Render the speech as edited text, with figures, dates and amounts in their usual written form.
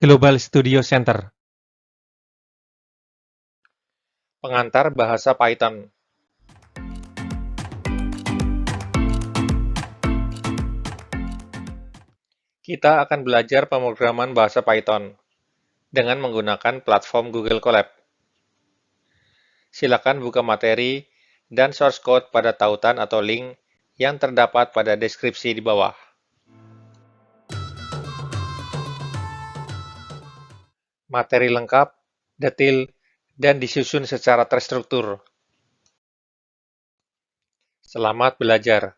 Global Studio Center. Pengantar bahasa Python. Kita akan belajar pemrograman bahasa Python dengan menggunakan platform Google Colab. Silakan buka materi dan source code pada tautan atau link yang terdapat pada deskripsi di bawah. Materi lengkap, detail, dan disusun secara terstruktur. Selamat belajar!